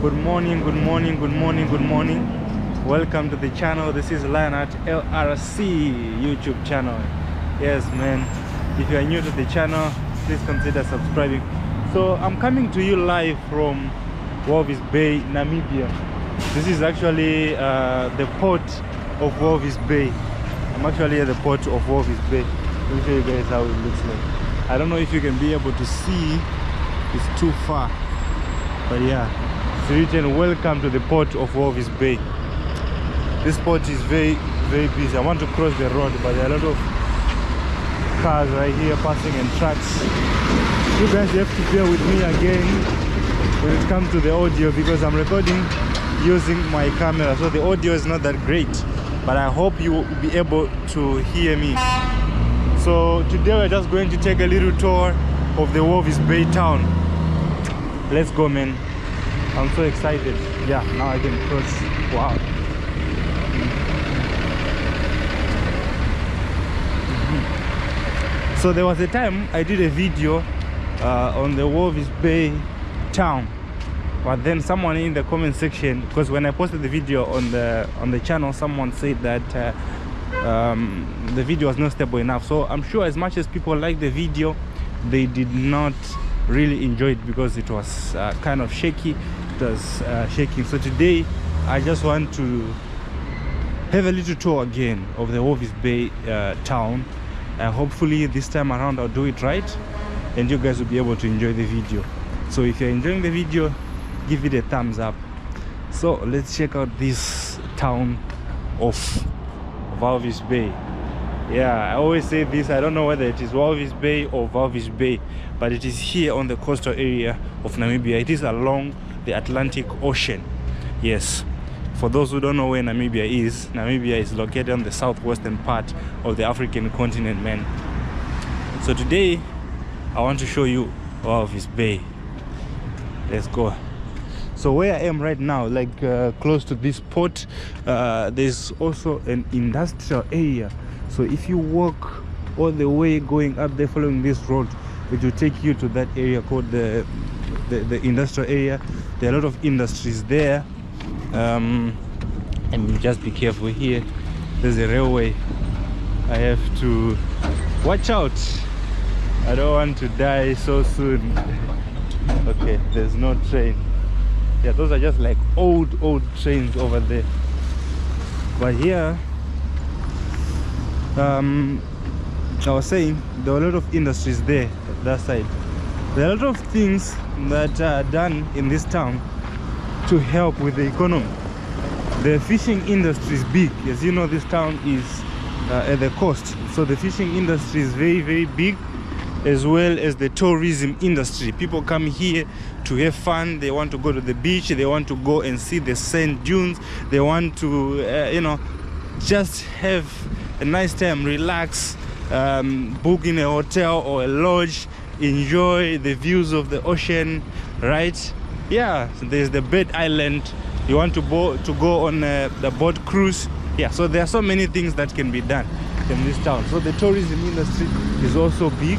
Good morning, good morning, good morning, good morning. Welcome to the channel. This is Lionheart LRC YouTube channel. Yes, man. If you are new to the channel, please consider subscribing. So I'm coming to you live from Walvis Bay, Namibia. This is actually the port of Walvis Bay. I'm actually at the port of Walvis Bay. Let me show you guys how it looks like. I don't know if you can be able to see. It's too far, but yeah, it's written welcome to the port of Walvis Bay. This port is very busy. I want to cross the road, but there are a lot of cars right here passing and trucks. You guys have to bear with me again when it comes to the audio, because I'm recording using my camera, so the audio is not that great, but I hope you will be able to hear me. So today we're just going to take a little tour of the Walvis Bay town. Let's go, man. I'm so excited. Yeah, now I can cross. Wow. So there was a time I did a video on the Walvis Bay town, but then someone in the comment section, because when I posted the video on the channel, someone said that the video was not stable enough. So I'm sure as much as people like the video, they did not really enjoy it because it was kind of shaky. It was shaking. So today I just want to have a little tour again of the Walvis Bay town, and hopefully this time around I'll do it right and you guys will be able to enjoy the video. So if you're enjoying the video, give it a thumbs up. So let's check out this town of Walvis Bay. Yeah, I always say this, I don't know whether it is Walvis Bay or Walvis Bay, but it is here on the coastal area of Namibia. It is along the Atlantic Ocean. Yes, for those who don't know where Namibia is located on the southwestern part of the African continent, man. So today I want to show you Walvis Bay. Let's go. So where I am right now, like close to this port, there's also an industrial area. So if you walk all the way going up there following this road, it will take you to that area called the industrial area. There are a lot of industries there, and just be careful here. There's a railway. I have to watch out. I don't want to die so soon. Okay, there's no train. Yeah, those are just like old trains over there. But here, I was saying there are a lot of industries there at that side. There are a lot of things that are done in this town to help with the economy. The fishing industry is big. As you know, this town is at the coast, so the fishing industry is very big, as well as the tourism industry. People come here to have fun. They want to go to the beach, they want to go and see the sand dunes, they want to you know, just have a nice time, relax, book in a hotel or a lodge, enjoy the views of the ocean, right? Yeah, so there's the Bird Island. You want to go on the boat cruise. Yeah, so there are so many things that can be done in this town. So the tourism industry is also big.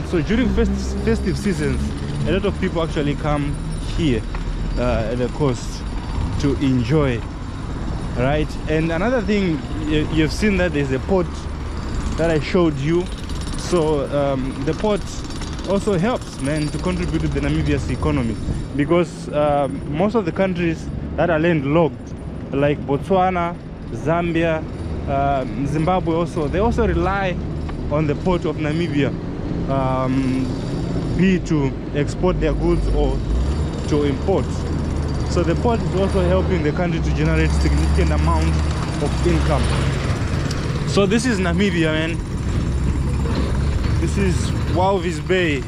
So during festive seasons, a lot of people actually come here at the coast to enjoy, right? And another thing, you've seen that there's a port that I showed you. So the port also helps, man, to contribute to the Namibia's economy, because most of the countries that are landlocked, like Botswana, Zambia, Zimbabwe also, they also rely on the port of Namibia, be to export their goods or to import. So the port is also helping the country to generate significant amount of income. So this is Namibia, man. This is Walvis Bay.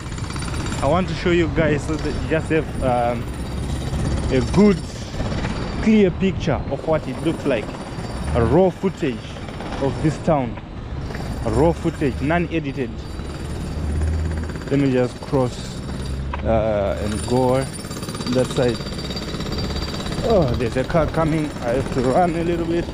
I want to show you guys so that you just have a good, clear picture of what it looks like. A raw footage of this town. A raw footage, non-edited. Let me just cross and go that side. Oh, there's a car coming. I have to run a little bit.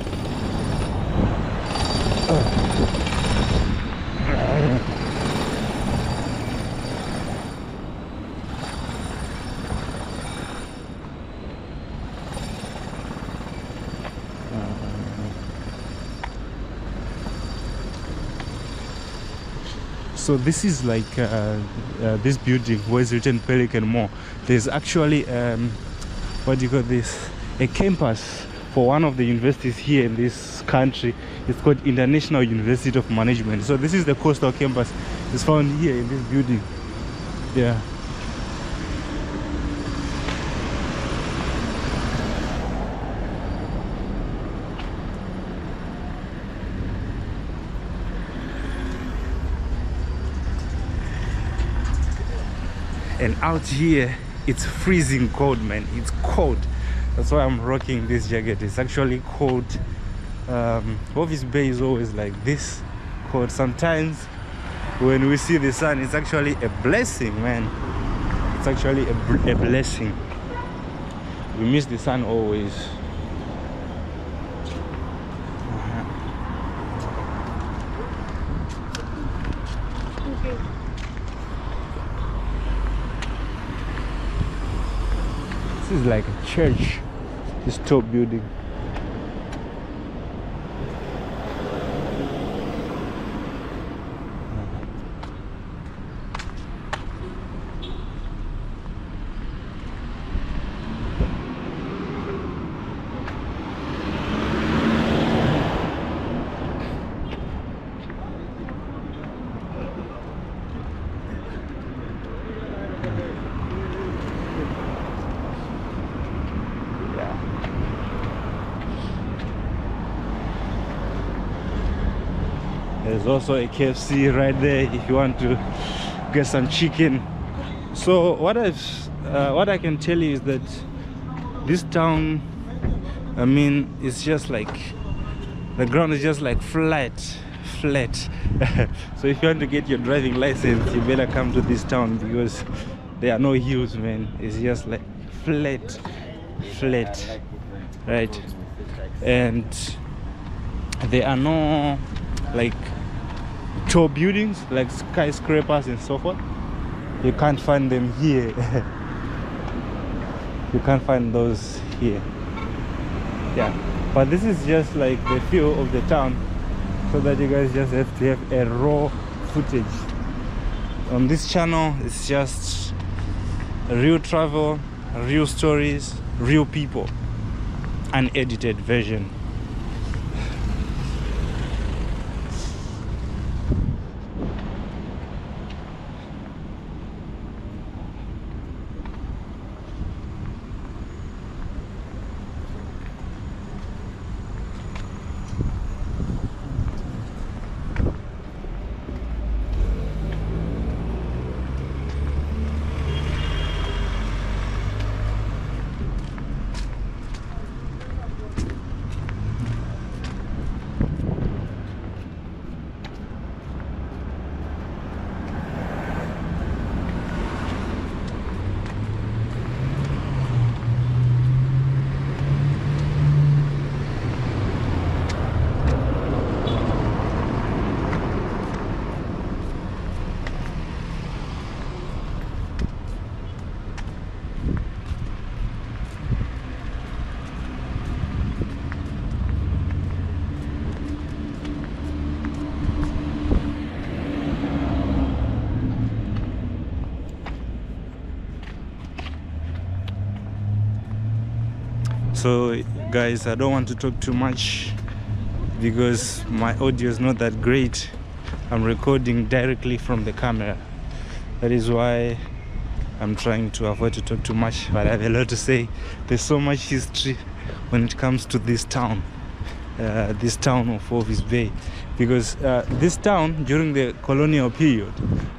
So this is like this building where it's written Pelican Mall. There's actually what do you call this, a campus for one of the universities here in this country. It's called International University of Management. So this is the coastal campus. It's found here in this building. Yeah. And out here it's freezing cold, man. It's cold. That's why I'm rocking this jacket. It's actually cold. Walvis Bay is always like this cold. Sometimes when we see the sun, it's actually a blessing, man. It's actually a blessing. We miss the sun always. This is like a church, this tall building. There's also a KFC right there if you want to get some chicken. So what I can tell you is that this town, I mean, it's just like the ground is just like flat. So if you want to get your driving license, you better come to this town because there are no hills, man. It's just like flat, right? And there are no like tall buildings like skyscrapers and so forth. You can't find them here. You can't find those here. Yeah, but this is just like the feel of the town, so that you guys just have to have a raw footage. On this channel, it's just real travel, real stories, real people, unedited version. So guys, I don't want to talk too much because my audio is not that great. I'm recording directly from the camera. That is why I'm trying to avoid to talk too much, but I have a lot to say. There's so much history when it comes to this town of Walvis Bay, because this town during the colonial period,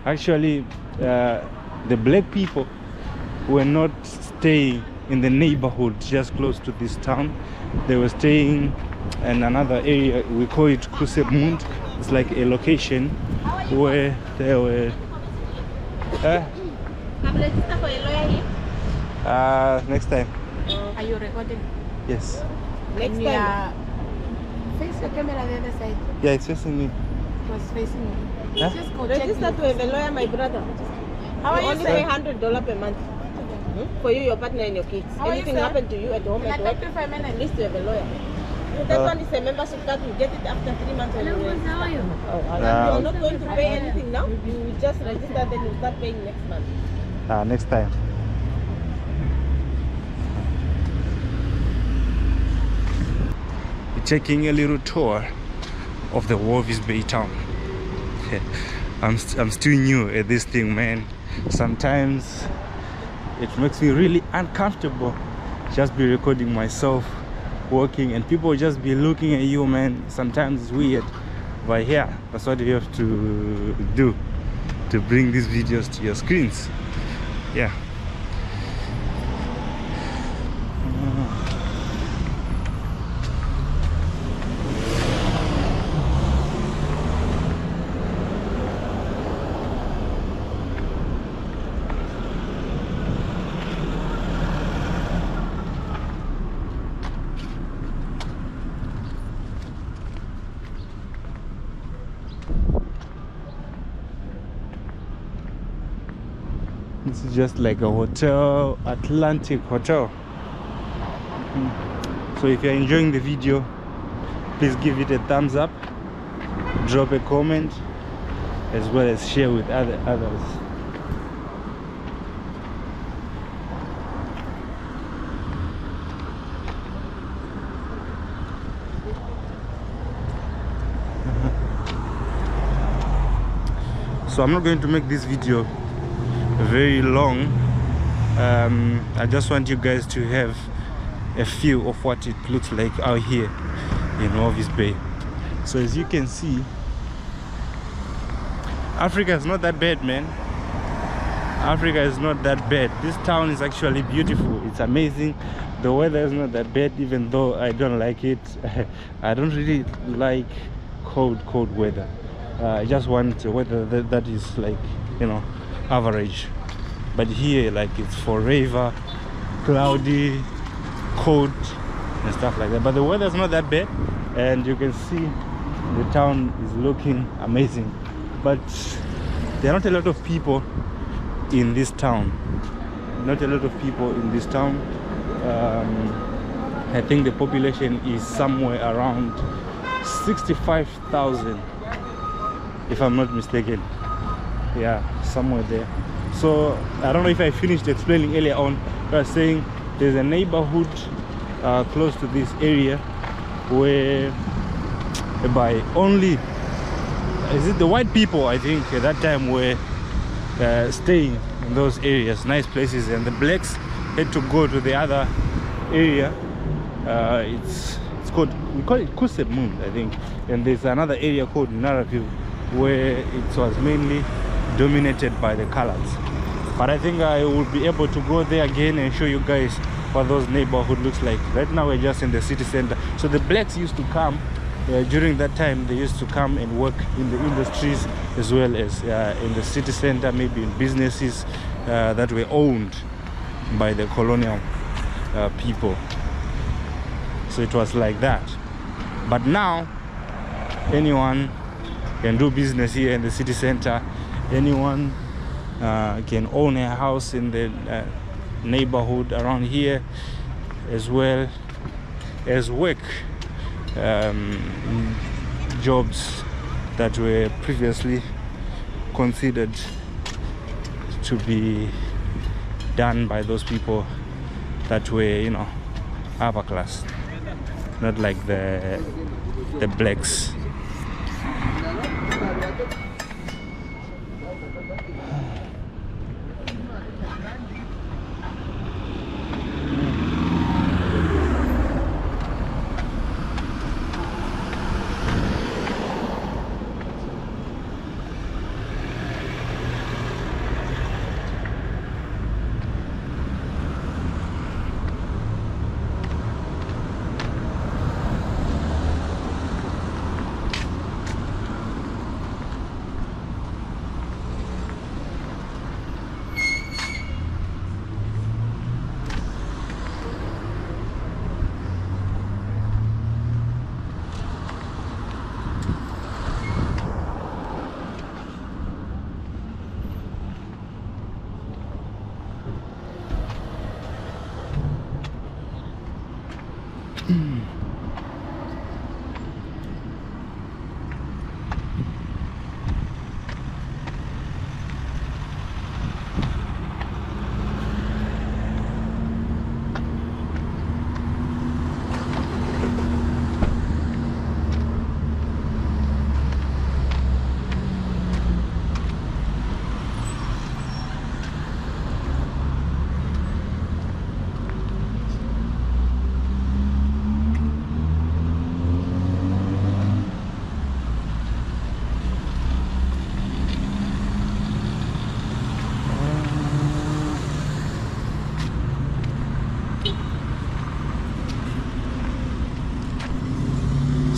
actually the black people were not staying in the neighborhood just close to this town. They were staying in another area. We call it Kusebmund. It's like a location where they were next time. Are you recording? Yes. Next time. Face the camera the other side. Yeah, it's facing me. It was facing me. Huh? Just go check. Register to have a lawyer, my brother. How are you only saying? pay $100 per month. For you, your partner, and your kids. How are you, Anything sir? happen to you at home, Can I at talk work, to you for a at minute? least you have a lawyer. That one is a membership card. You get it after 3 months. When you register. Yeah. You're not going to pay anything now. You will just register, then you start paying next month. Next time. We're taking a little tour of the Walvis Bay town. I'm still new at this thing, man. Sometimes it makes me really uncomfortable just be recording myself walking and people just be looking at you, man. Sometimes it's weird, but yeah, that's what you have to do to bring these videos to your screens. Yeah. This is just like a hotel, Atlantic Hotel. So if you're enjoying the video, please give it a thumbs up, drop a comment, as well as share with others. So I'm not going to make this video very long. I just want you guys to have a feel of what it looks like out here in Walvis Bay. So as you can see, Africa is not that bad, man. Africa is not that bad. This town is actually beautiful. It's amazing. The weather is not that bad, even though I don't like it. I don't really like cold weather. I just want weather that is like, you know, average. But here, like, it's forever cloudy, cold and stuff like that. But the weather is not that bad, and you can see the town is looking amazing. But there are not a lot of people in this town. Not a lot of people in this town. I think the population is somewhere around 65,000, if I'm not mistaken. Yeah, somewhere there. So I don't know if I finished explaining earlier on, but I was saying there's a neighborhood close to this area where by only, is it the white people, I think at that time, were staying in those areas, nice places, and the blacks had to go to the other area. It's called, we call it Kusemund, I think, and there's another area called Narapil where it was mainly dominated by the colors. But I think I will be able to go there again and show you guys what those neighborhood looks like. Right now we're just in the city center. So the blacks used to come during that time. They used to come and work in the industries as well as in the city center, maybe in businesses that were owned by the colonial people. So it was like that. But now anyone can do business here in the city center. Anyone can own a house in the neighborhood around here, as well as work jobs that were previously considered to be done by those people that were, you know, upper class, not like the blacks.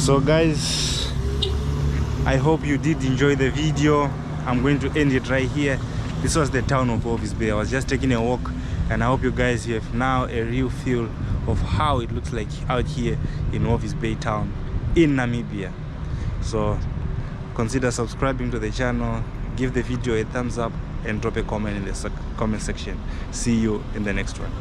So guys, I hope you did enjoy the video. I'm going to end it right here. This was the town of Walvis Bay. I was just taking a walk, and I hope you guys have now a real feel of how it looks like out here in Walvis Bay town in Namibia. So consider subscribing to the channel, give the video a thumbs up, and drop a comment in the comment section. See you in the next one.